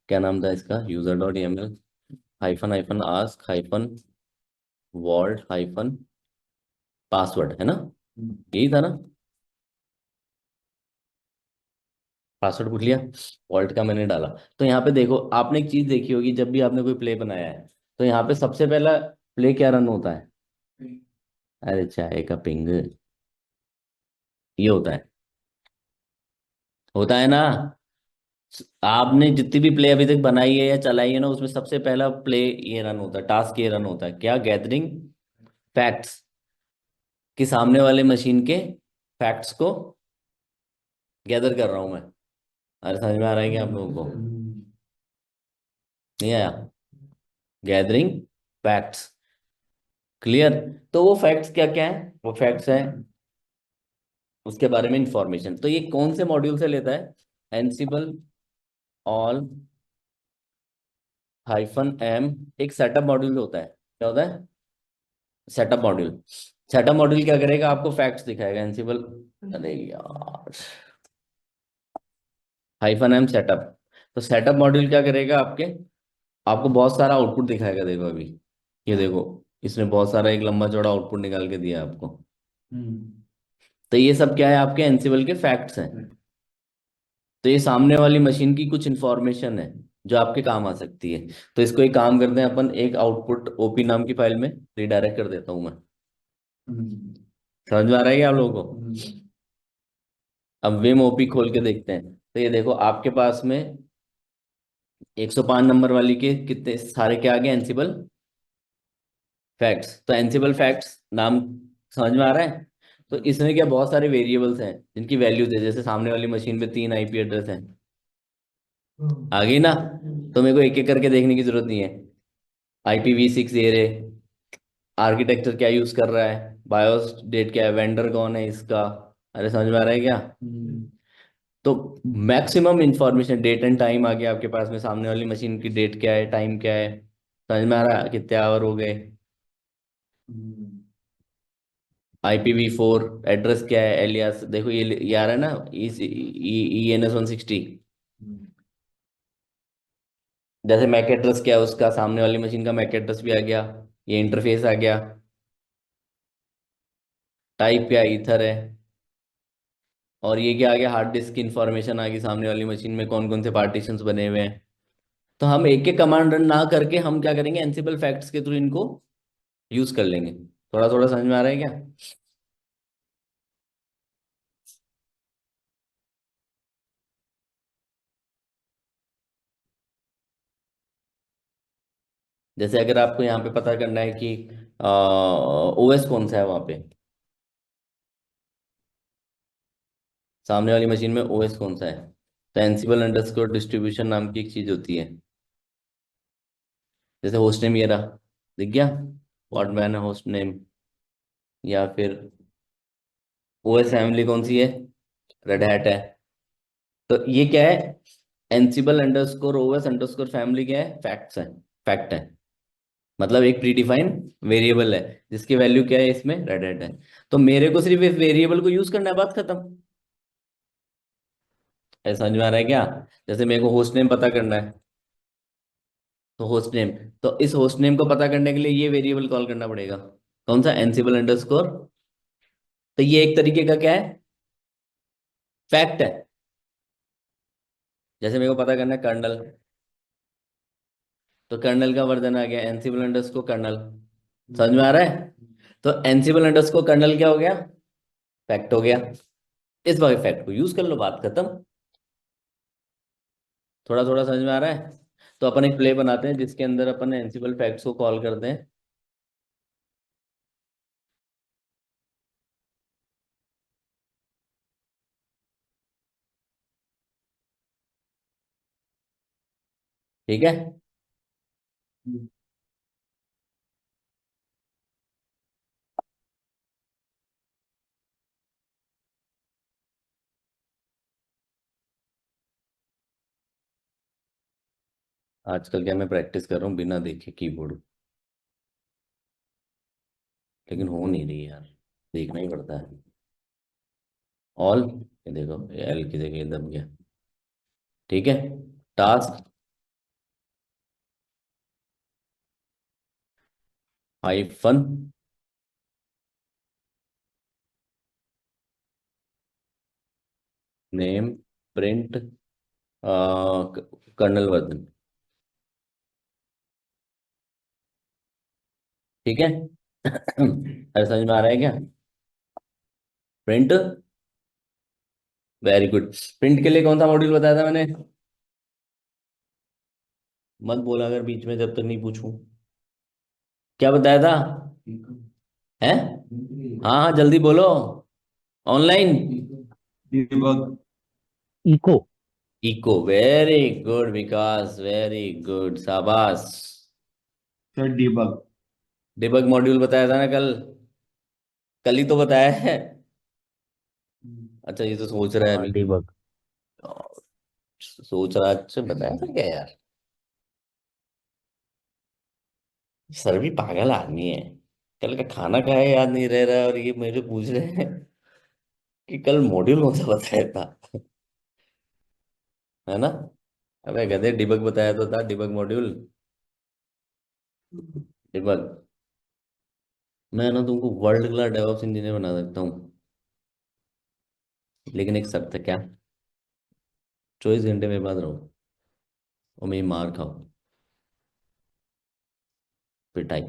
क्या नाम था इसका, user dot YAML hyphen hyphen ask hyphen vault hyphen password, है ना, यही था ना। पासवर्ड पूछ लिया, वॉल्ट का मैंने डाला। तो यहाँ पे देखो, आपने एक चीज देखी होगी, जब भी आपने कोई प्ले बनाया है तो यहाँ पे सबसे पहला प्ले क्या रन होता है, अरे चाय का पिंग, ये होता है ना। आपने जितनी भी प्ले अभी तक बनाई है या चलाई है ना, उसमें सबसे पहला प्ले ये रन होता है, टास्क ये रन होता है, क्या, गैदरिंग फैक्ट्स, कि सामने वाले मशीन के फैक्ट्स को गैदर कर रहा हूं मैं। अरे समझ में आ रहा है क्या आप लोगों को, नहीं आया, गैदरिंग फैक्ट्स, क्लियर। तो वो फैक्ट्स क्या क्या है, वो फैक्ट्स हैं उसके बारे में इंफॉर्मेशन। तो ये कौन से मॉड्यूल से लेता है, एनसिबल ऑल हाइफन एम, एक सेटअप मॉड्यूल होता है, क्या होता है, सेटअप मॉड्यूल। सेटअप मॉड्यूल क्या करेगा, आपको फैक्ट्स दिखाएगा, एनसिबल, अरे यार, हाइफन एम सेटअप। तो सेटअप मॉड्यूल क्या करेगा, आपके आपको बहुत सारा आउटपुट दिखाएगा, देखो अभी, ये देखो, इसने बहुत सारा एक लंबा चौड़ा आउटपुट निकाल के दिया आपको। तो ये सब क्या है, आपके एनसिबल के फैक्ट्स हैं। तो ये सामने वाली मशीन की कुछ इंफॉर्मेशन है जो आपके काम आ सकती है। तो इसको एक काम करते हैं अपन, एक आउटपुट ओपी नाम की फाइल में रिडायरेक्ट कर देता हूं मैं। समझ में आ रहा है क्या आप लोगों को। अब विम ओपी खोल के देखते हैं, तो ये देखो आपके पास में 105 नंबर वाली के कितने सारे क्या आ गए, एनसिबल फैक्ट्स। तो एनसिबल फैक्ट्स नाम समझ में आ रहा है। तो इसमें क्या बहुत सारे वेरिएबल्स हैं जिनकी वैल्यूज है, जैसे सामने वाली मशीन पे 3 आईपी एड्रेस हैं, आ गई ना। तो मेरे को एक एक करके देखने की जरूरत नहीं है, IPv6 ये रे, आर्किटेक्चर क्या यूज कर रहा है, बायोस डेट क्या है, वेंडर कौन है इसका, अरे समझ में आ रहा है क्या। तो maximum information, date and time आ गया आपके पास में, सामने वाली मशीन की डेट क्या है, टाइम क्या है, समझ में आ रहा है, कितने आवर हो गए। IPv4 एड्रेस क्या है, एलियास देखो, ये आ रहा है ना, ENS 160। जैसे मैक एड्रेस क्या है उसका, सामने वाली मशीन का मैक एड्रेस भी आ गया, ये इंटरफेस आ गया, टाइप क्या ईथर है, और ये क्या आ गया, हार्ड डिस्क की इंफॉर्मेशन आ गई, सामने वाली मशीन में कौन कौन से पार्टीशंस बने हुए हैं। तो हम एक एक कमांड रन ना करके हम क्या करेंगे, एनसिबल फैक्ट्स के थ्रू इनको यूज कर लेंगे। थोड़ा थोड़ा समझ में आ रहा है क्या। जैसे अगर आपको यहाँ पे पता करना है कि OS कौन सा है वहाँ पे, सामने वाली मशीन में OS कौन सा है, तो एनसिबल अंडरस्कोर डिस्ट्रीब्यूशन नाम की एक चीज होती है। जैसे होस्ट नेम ये रहा, दिख गया, व्हाट मैन होस्ट नेम, या फिर OS फैमिली कौन सी है, रेड हैट है। तो ये क्या है, एनसिबल अंडरस्कोर OS अंडरस्कोर फैमिली क्या है, फैक्ट्स है, फैक्ट है, मतलब एक प्रीडिफाइन वेरिएबल है जिसकी वैल्यू क्या है, इसमें रेड हैट है। तो मेरे को सिर्फ इस वेरिएबल को यूज करना है, बात खत्म। ऐसा समझ में आ रहा है क्या। जैसे मेरे को होस्ट नेम पता करना है, तो होस्ट नेम, तो इस होस्ट नेम को पता करने के लिए ये वेरिएबल कॉल करना पड़ेगा, कौन सा, एनसिबल अंडरस्कोर। तो ये एक तरीके का क्या है, फैक्ट है। जैसे मेरे को पता करना है कर्नल, तो कर्नल का वर्जन आ गया एनसिबल अंडरस्कोर कर्नल। समझ में आ रहा है? तो एनसिबल अंडरस्कोर कर्नल क्या हो गया? फैक्ट हो गया। इस वाले फैक्ट को यूज कर लो, बात खत्म। थोड़ा थोड़ा समझ में आ रहा है? तो अपन एक प्ले बनाते हैं जिसके अंदर अपन एनसिबल फैक्ट्स को कॉल करते हैं। ठीक है, आजकल क्या मैं प्रैक्टिस कर रहा हूँ बिना देखे कीबोर्ड, लेकिन हो नहीं रही यार, देखना ही पड़ता है। ऑल, ये देखो एल की जगह दब गया। ठीक है, task hyphen name print kernel version. ठीक है अरे समझ में आ रहा है क्या? Print, very good. प्रिंट के लिए कौन सा मॉड्यूल बताया था मैंने? मत बोला अगर बीच में, जब तक नहीं पूछूं। क्या बताया था? है? हाँ हाँ जल्दी बोलो। Online debug. Echo. Echo, very good Vikas, very good, शाबाश। Sir debug. डिबग मॉड्यूल बताया था ना कल, कल ही तो बताया है। अच्छा ये तो सोच रहा है हाँ अभी। डिबग। सोच रहा, अच्छा बताया था क्या यार? सर भी पागल आदमी है, कल का खाना खाया याद नहीं रह रहा है और ये मुझे पूछ रहे हैं कि कल मॉड्यूल कौन सा बताया था। है ना? अबे गधे, डिबग बताया तो था, डिबग मॉड्यूल। डिबग, मैं ना तुमको वर्ल्ड क्लास डेवऑप्स इंजीनियर बना सकता हूँ, लेकिन एक शर्त है। क्या? 24 घंटे मेरे पास रहो और मेरी मार खाओ, पिटाई।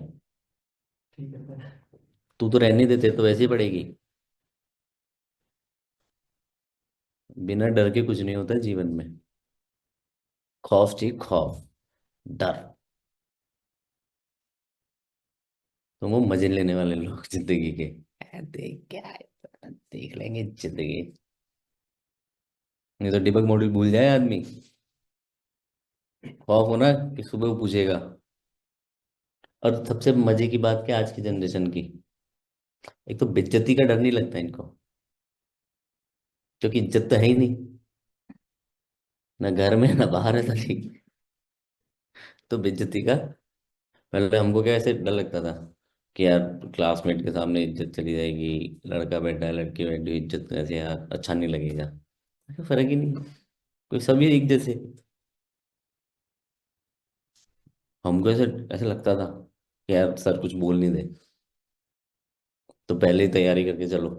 तू तो रहने देते तो वैसे ही पड़ेगी। बिना डर के कुछ नहीं होता जीवन में। खौफ चाहिए, खौफ, डर। तुम वो मजे लेने वाले लोग जिंदगी के, देख क्या है, देख लेंगे जिंदगी। नहीं तो डिबग मॉड्यूल भूल जाए आदमी। खौफ होना कि सुबह वो पूछेगा। और सबसे मजे की बात क्या, आज की जनरेशन की, एक तो बेइज्जती का डर नहीं लगता इनको, क्योंकि इज्जत तो है ही नहीं, ना घर में ना बाहर है साली। तो बेइज्जती का, पहले हमको क्या ऐसे डर लगता था कि यार क्लासमेट के सामने इज्जत चली जाएगी, लड़का बैठा है लड़की बैठी है, इज्जत कैसे, यार अच्छा नहीं लगेगा। कोई फर्क ही नहीं, कोई सभी एक जैसे। हमको ऐसे ऐसे लगता था कि यार सर कुछ बोल नहीं दे, तो पहले ही तैयारी करके चलो।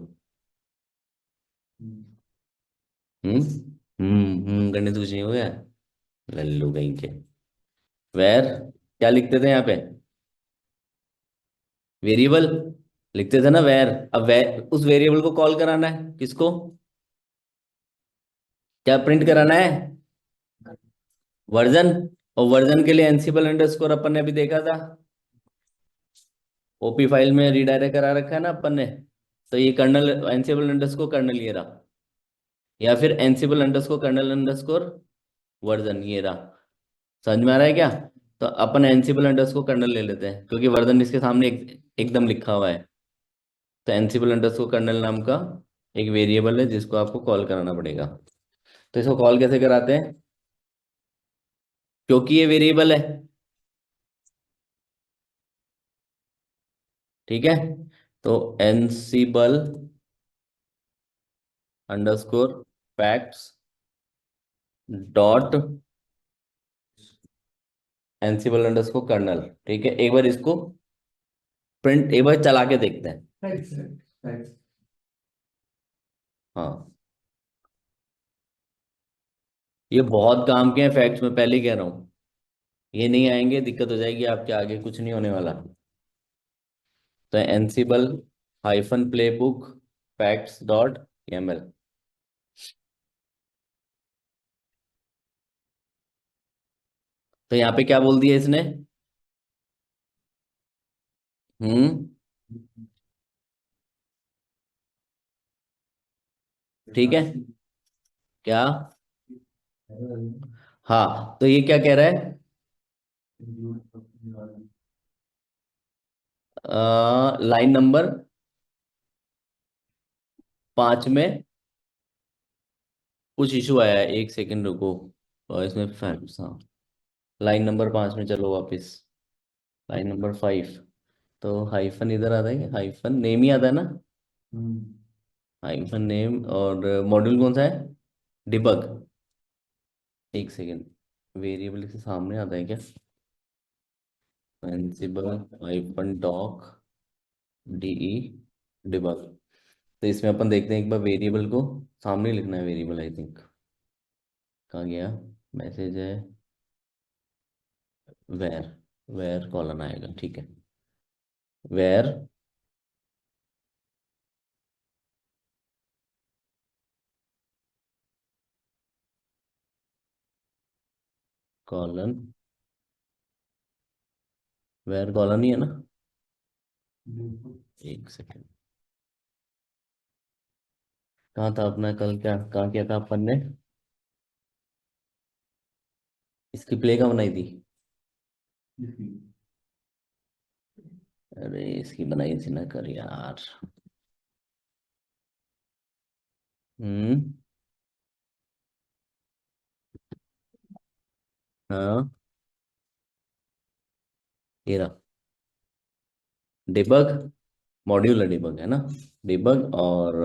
हम्म करने से कुछ नहीं हो गया। लल्लू कहीं के। वेर, क्या लिखते थे यहाँ पे? वेरिएबल लिखते थे ना, वेर। अब उस वेरिएबल को कॉल कराना है किसको? क्या प्रिंट कराना है? वर्जन। और वर्जन के लिए एनसिबल अंडरस्कोर अपन ने अभी देखा था, ओपी फाइल में रीडायरेक्ट करा रखा है ना अपन ने। तो ये कर्नल एनसिबल अंडरस्कोर कर्नल ये रहा, या फिर Ansible underscore kernel underscore version ये रहा। समझ में आ रहा है क्या? तो अपन एनसिबल अंडरस्कोर कर्नल ले लेते हैं, क्योंकि वर्जन इसके सामने एकदम लिखा हुआ है। तो एनसिबल अंडरस्कोर कर्नल नाम का एक वेरिएबल है जिसको आपको कॉल कराना पड़ेगा। तो इसको कॉल कैसे कराते हैं? क्योंकि ये वेरिएबल है। ठीक है, तो Ansible underscore facts dot Ansible underscore kernel. ठीक है, एक बार इसको प्रिंट एक बार चला के देखते हैं। Facts facts. हाँ, ये बहुत काम के हैं फैक्ट्स, में पहले ही कह रहा हूँ। ये नहीं आएंगे दिक्कत हो जाएगी आपके, आगे कुछ नहीं होने वाला। तो एनसिबल hyphen play book facts dot ML. तो यहाँ पे क्या बोल दिया इसने? हम्म। ठीक है। क्या? हाँ, तो ये क्या कह रहा है? लाइन नंबर 5 में कुछ इशू आया है, एक सेकंड रुको। इसमें फैक्ट्स, हाँ। लाइन नंबर 5 में चलो वापस। Line number 5। तो हाइफन इधर आता है, हाइफन नेम ही आता है ना? हाइफन नेम, और मॉड्यूल कौन सा है? डिबग। एक सेकेंड, वेरिएबल के सामने आता है क्या? Ansible hyphen doc D E debug. तो इसमें अपन देखते हैं एक बार, वेरिएबल को सामने लिखना है, वेरिएबल आई थिंक। कहाँ गया? मैसेज है वेर, वेर कॉलन आएगा, ठीक है। वेर कॉलन, वेर कॉलन ही है ना? एक सेकेंड, कहाँ था अपना कल, क्या कहाँ किया था अपन ने? इसकी प्ले कहाँ बनाई थी? अरे इसकी बनाई थी ना कर यार। हम्म। हाँ, ये रहा डिबग, मॉड्यूलर डिबग है ना? डिबग और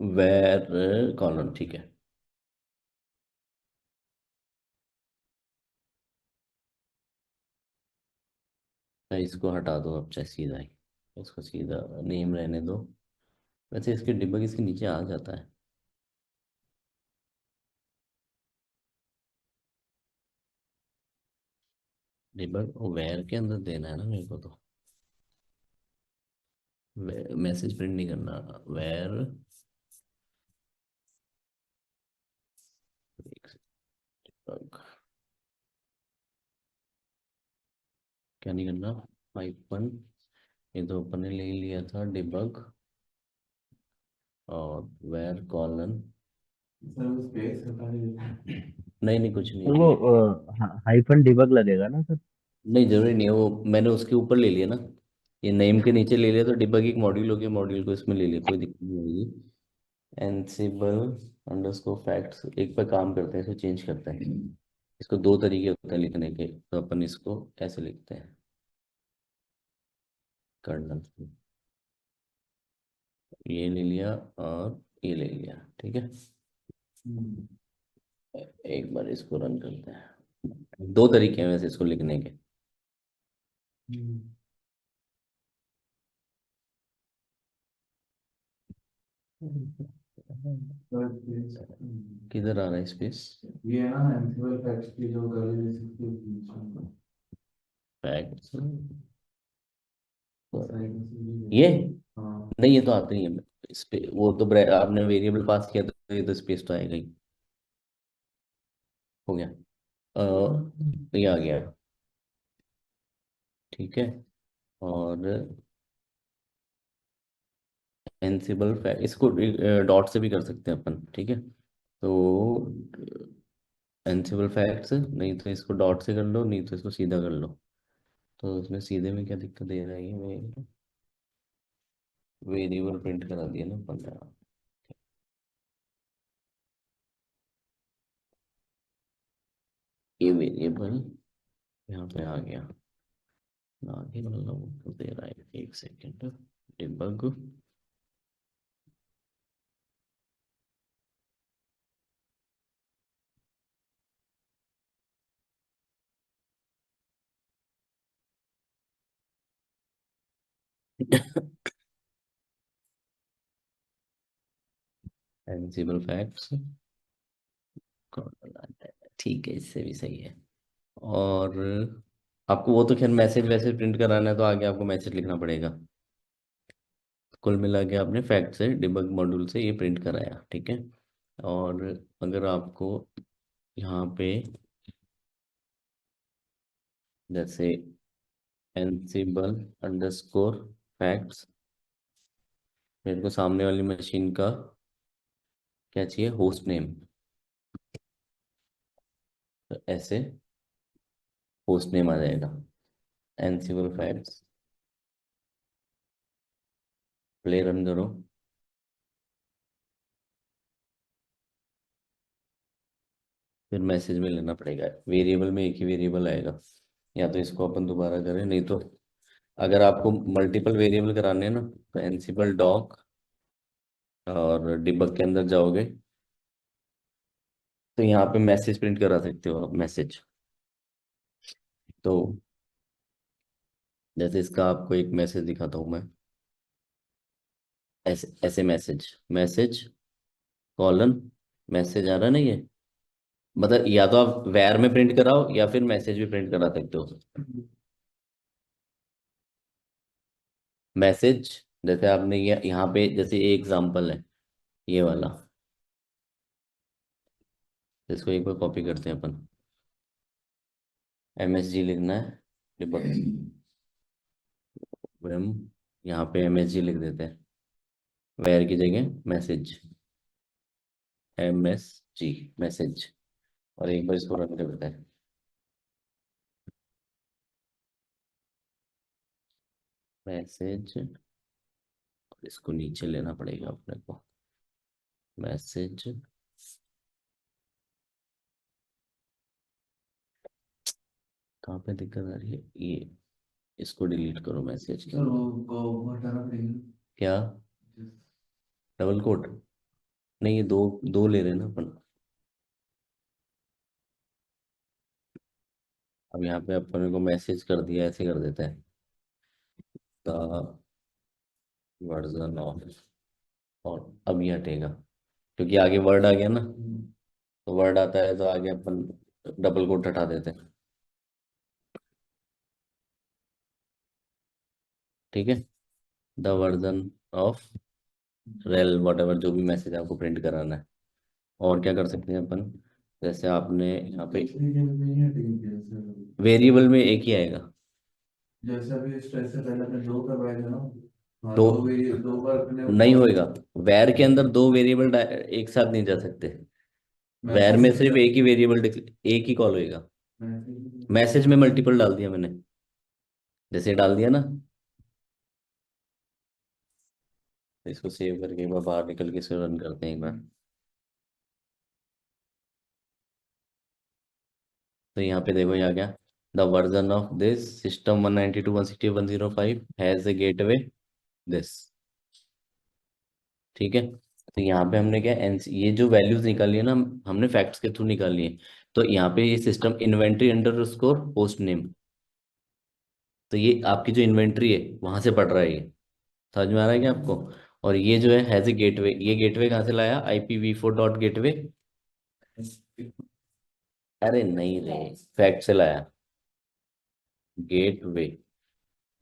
वेर कॉलन, ठीक है। मैं इसको हटा दो अब, चाहे सीधा ही इसको सीधा नेम रहने दो। वैसे इसके डिबग इसके नीचे आ जाता है। डिबग वेर के अंदर देना है ना मेरे को तो। मैसेज प्रिंट नहीं करना। वेर, डिबग, क्या नहीं करना? हाइपन, ये तो अपन ने ले लिया था डिबग, और वेर कॉलन। स्पेस हटा देते नहीं नहीं, कुछ तो नहीं। वो हाइफन डिबग लगेगा ना सर? नहीं जरूरी नहीं है, वो मैंने उसके ऊपर ले लिया ना। ये नेम के नीचे ले लिया, तो डिबग एक मॉड्यूल हो गया, मॉड्यूल को इसमें ले लिया, कोई दिक्कत नहीं होगी। एनसिबल अंडरस्कोर फैक्ट्स, एक पर काम करते हैं, इसको चेंज करते हैं। इसको दो तरीके होते हैं लिखने के, तो अपन इसको ऐसे लिखते हैं, कर्नल। ये ले लिया और ये ले लिया, ठीक है। एक बार इसको रन करते हैं। दो तरीके हैं वैसे इसको लिखने के। किधर आ रहा है स्पेस? ये है ना एंसिबल फैक्ट्स की जो गर्ली बेसिस के बीच में फैक्ट्स, साइड में ये हाँ नहीं, ये तो आता ही है। इस पे वो तो आपने वेरिएबल पास किया, तो ये तो स्पेस तो आएगा ही। हो गया। ये आ गया, ठीक है। और एनसिबल इसको डॉट से भी कर सकते हैं अपन, ठीक है। तो एनसिबल फैक्ट्स, नहीं तो इसको डॉट से कर लो, नहीं तो इसको सीधा कर लो। तो इसमें सीधे में क्या दिक्कत दे रहा है, ये वेरिएबल प्रिंट करा दिया ना 15। ये वेरिएबल यहाँ पे आ गया, आगे मतलब दे रहा है, एक सेकेंड। डिबग एनसिबल फैक्ट्स, ठीक है, इससे भी सही है। और आपको वो तो खैर मैसेज वैसे प्रिंट कराना है, तो आगे आपको मैसेज लिखना पड़ेगा। कुल मिला के आपने फैक्ट से डिबग मॉड्यूल से ये प्रिंट कराया, ठीक है। और अगर आपको यहाँ पे जैसे एनसिबल अंडरस्कोर फैक्ट्स, मेरे को सामने वाली मशीन का क्या चाहिए, होस्ट नेम, तो ऐसे होस्ट नेम आ जाएगा। एनसिबल फैक्ट्स, प्ले रन करो। फिर मैसेज में लेना पड़ेगा, वेरिएबल में एक ही वेरिएबल आएगा, या तो इसको अपन दोबारा करें, नहीं तो अगर आपको मल्टीपल वेरिएबल कराने हैं ना, तो एनसिबल डॉक और डिबग के अंदर जाओगे, तो यहाँ पे मैसेज प्रिंट करा सकते हो आप, मैसेज। तो जैसे इसका आपको एक मैसेज दिखाता हूँ मैं, ऐसे ऐसे मैसेज, मैसेज कॉलन, मैसेज आ रहा ना ये, मतलब या तो आप वैर में प्रिंट कराओ या फिर मैसेज भी प्रिंट करा सकते हो। मैसेज, जैसे आपने ये यहाँ पे जैसे एक एग्जांपल है ये वाला, इसको एक बार कॉपी करते हैं अपन, MSG लिखना है, डिबग हम यहाँ पे MSG लिख देते हैं, वेयर की जगह मैसेज, MSG मैसेज, और एक बार इसको रन कर देते हैं। मैसेज, इसको नीचे लेना पड़ेगा अपने को, मैसेज, कहाँ पे दिक्कत आ रही है, ये इसको डिलीट करो मैसेज के, सर वो हटाना पड़ेगा। क्या डबल कोट, नहीं ये दो दो ले रहे हैं ना अपन। अब यहाँ पे अपन को मैसेज कर दिया, ऐसे कर देते हैं, द वर्जन ऑफ, और अब ये हटेगा क्योंकि आगे वर्ड आ गया ना, तो वर्ड आता है तो आगे अपन डबल कोट हटा देते हैं, ठीक है। The version of rail what ever, जो भी मैसेज आपको प्रिंट कराना है। और क्या कर सकते हैं अपन, जैसे आपने यहाँ पे नहीं हटेगी सर, वेरिएबल में एक ही आएगा, जैसे अभी स्ट्रेस से पहले अपने दो करवाए थे ना। हाँ, तो दो बार अपने नहीं होएगा, वैर के अंदर दो वेरिएबल एक साथ नहीं जा सकते, वैर में सिर्फ एक ही वेरिएबल, एक ही कॉल होएगा। मैसेज में मल्टीपल डाल दिया मैंने, जैसे डाल दिया ना, इसको सेव करके एक बार बाहर निकल के इसको रन करते हैं एक बार। तो यहाँ पे देखो, यहाँ क्या, the version of this system 192.168.105 has a gateway this, ठीक है। तो यहाँ पे हमने क्या, ये जो वैल्यूज निकाली है ना, हमने फैक्ट्स के थ्रू निकाली है। तो यहाँ पे ये system inventory underscore post name, तो ये आपकी जो इन्वेंट्री है वहां से पढ़ रहा है ये, समझ में आ रहा है क्या आपको। और ये जो है हैज ए गेटवे, ये गेटवे कहाँ से लाया, IPv4 डॉट गेटवे, अरे नहीं रे, फैक्ट से लाया, गेटवे,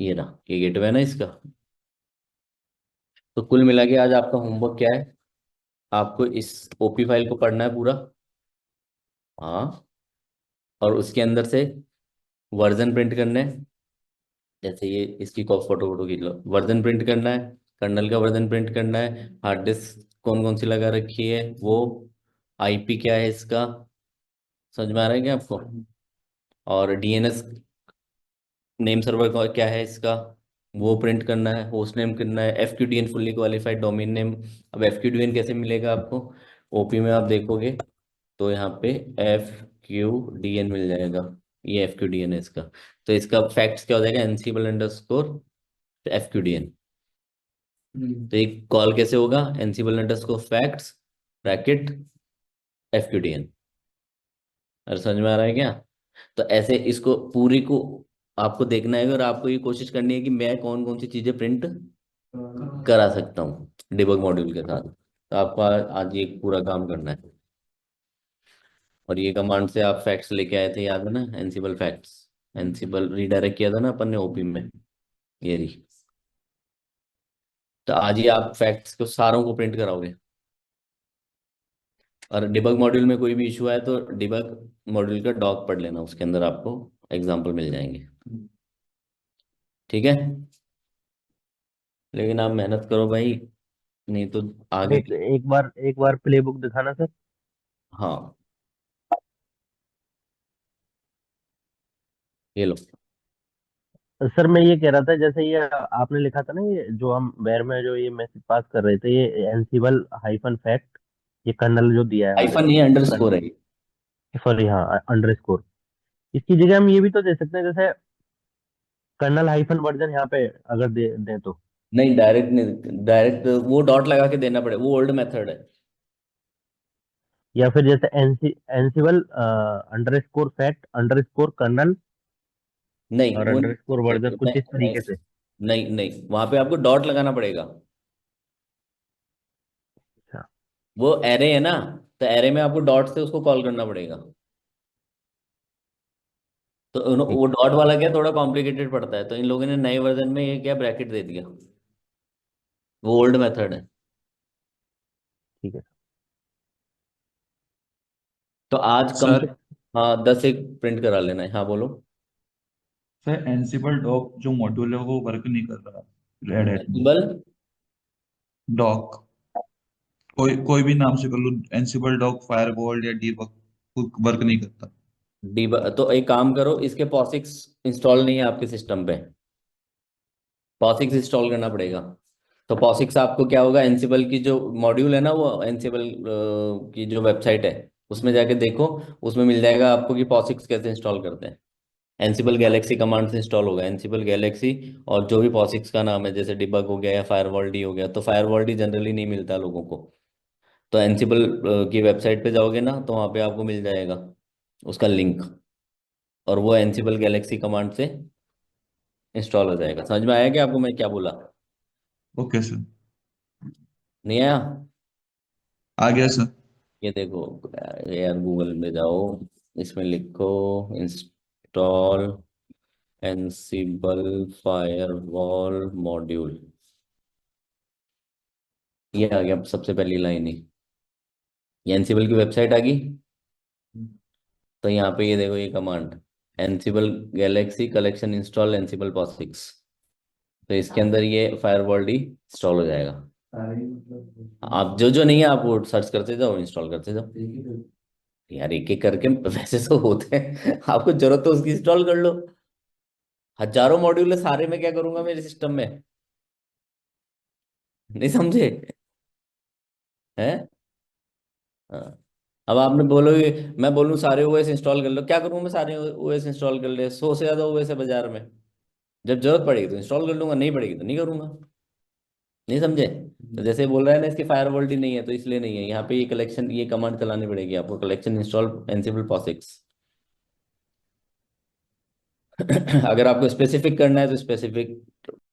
ये ना, ये गेटवे है ना इसका। तो कुल मिला के आज आपका होमवर्क क्या है, आपको इस OP फाइल को पढ़ना है पूरा, हाँ, और उसके अंदर से वर्जन प्रिंट करने हैं, जैसे ये इसकी फोटो फोटो खींच लो, वर्जन प्रिंट करना है, कर्नल का वर्जन प्रिंट करना है, हार्ड डिस्क कौन कौन सी लगा रखी है वो, IP क्या है इसका, समझ में आ रहा है क्या आपको, और DNS नेम सर्वर का क्या है इसका, वो प्रिंट करना है, होस्ट नेम करना है, FQDN fully qualified domain name. अब FQDN कैसे मिलेगा आपको, OP में आप देखोगे तो यहाँ पे FQDN मिल जाएगा, ये FQDN है इसका। तो इसका फैक्ट्स क्या हो जाएगा, एनसिबल अंडरस्कोर FQDN। तो एक कॉल कैसे होगा, एनसिबल अंडरस्कोर फैक्ट्स ब्रैकेट FQDN, और समझ में आ रहा है क्या। तो ऐसे इसको पूरी को आपको देखना है और आपको ये कोशिश करनी है कि मैं कौन कौन सी चीजें प्रिंट करा सकता हूँ डिबग मॉड्यूल के साथ। तो आपको आज ये पूरा काम करना है। और ये कमांड से आप फैक्ट्स लेके आए थे, याद है ना, एनसिबल फैक्ट्स, एनसिबल रीडायरेक्ट किया था ना अपन ने ओपी में, ये रही। तो आज ही आप फैक्ट्स को सारों को प्रिंट कराओगे। और डिबग मॉड्यूल में कोई भी इशू आए तो डिबग मॉड्यूल का डॉक पढ़ लेना, उसके अंदर आपको एग्जाम्पल मिल जाएंगे, ठीक है। लेकिन आप मेहनत करो भाई, नहीं तो आगे। एक बार प्ले बुक दिखाना सर। हाँ, ये लो। सर मैं ये कह रहा था, जैसे ये आपने लिखा था ना, ये जो हम वेर में जो ये मैसेज पास कर रहे थे, ये एनसिबल हाइफन फैक्ट, ये कर्नल जो दिया है हमने, आईफन ये अंडरस्कोर है। सॉरी हाँ अंडरस्कोर, इसकी जगह हम ये भी तो दे सकते हैं, जैसे कर्नल हाइफन वर्जन यहाँ पे अगर दे दें तो। नहीं, डायरेक्ट नहीं, डायरेक्ट वो डॉट लगा के देना पड़े, वो ओल्ड मेथड है। या फिर जैसे Ansible underscore fact underscore kernel नहीं और वो अंडरस्कोर वर्जन, नहीं, कुछ इस नहीं, तरीके से। नहीं, नहीं, वहां पे आपको डॉट लगाना पड़ेगा। अच्छा वो एरे है ना, तो एरे में आपको डॉट से उसको कॉल करना पड़ेगा। तो ठीक वो डॉट वाला क्या थोड़ा कॉम्प्लिकेटेड पड़ता है, तो इन लोगों ने नए वर्जन में ये क्या ब्रैकेट दे दिया, वो ओल्ड मेथड है। ठीक है तो आज कम से, सर हाँ 10 एक प्रिंट करा लेना है, हाँ बोलो। सर एनसिबल डॉक जो मॉड्यूल है वो वर्क नहीं कर रहा रेड हैट में। एंसिबल डॉक कोई कोई भी नाम से कर लो, एनसिबल डॉक फायरवॉल या डीबग, वर्क नहीं करता। तो एक काम करो, इसके पॉसिक्स इंस्टॉल नहीं है आपके सिस्टम पे, पॉसिक्स इंस्टॉल करना पड़ेगा। तो पॉसिक्स आपको क्या होगा, एनसिबल की जो मॉड्यूल है ना, वो एनसिबल की जो वेबसाइट है उसमें जाके देखो, उसमें मिल जाएगा आपको कि पॉसिक्स कैसे इंस्टॉल करते हैं। एनसिबल गैलेक्सी कमांड से इंस्टॉल होगा, एनसिबल गैलेक्सी। और जो भी पॉसिक्स का नाम है, जैसे डिबग हो गया या फायरवॉल डी हो गया, तो फायरवॉल डी जनरली नहीं मिलता लोगों को। तो एनसिबल की वेबसाइट पे जाओगे ना, तो वहाँ पे आपको मिल जाएगा उसका लिंक, और वो एनसिबल गैलेक्सी कमांड से इंस्टॉल हो जाएगा। समझ में आया कि आपको मैं क्या बोला? Okay sir. नहीं आया? आ गया सर। ये देखो यार, गूगल में जाओ, इसमें लिखो इंस्टॉल एनसिबल फायरवॉल मॉड्यूल, ये आ गया सबसे पहली लाइन ही, ये एनसिबल की वेबसाइट आ गई। तो यहाँ पे ये देखो, ये command Ansible Galaxy collection install Ansible POSIX, तो इसके अंदर ये फायरवॉल डी इंस्टॉल हो जाएगा। सारे ही मतलब आप जो जो नहीं है आप वो सर्च करते जाओ, इंस्टॉल करते जाओ। एक ही तो- यार एक एक करके वैसे तो होते हैं, आपको जरूरत तो उसकी इंस्टॉल कर लो। हजारों मॉड्यूल है, सारे में क्या करूंगा मेरे सिस्टम में? नहीं समझे? हैं? हाँ। अब आपने बोलोगे, मैं बोलूँ सारे ओएस इंस्टॉल कर लो, क्या करूँ मैं? सारे ओएस इंस्टॉल कर ले, 100 से ज्यादा ओएस है बाजार में। जब जरूरत पड़ेगी तो इंस्टॉल कर लूंगा, नहीं पड़ेगी तो नहीं करूंगा। नहीं समझे? तो जैसे बोल रहा है ना, इसकी फायरवॉल नहीं है तो इसलिए नहीं है, यहाँ पे ये कलेक्शन, ये कमांड चलानी पड़ेगी आपको, कलेक्शन इंस्टॉल एनसिबल पॉसिक्स। अगर आपको स्पेसिफिक करना है तो स्पेसिफिक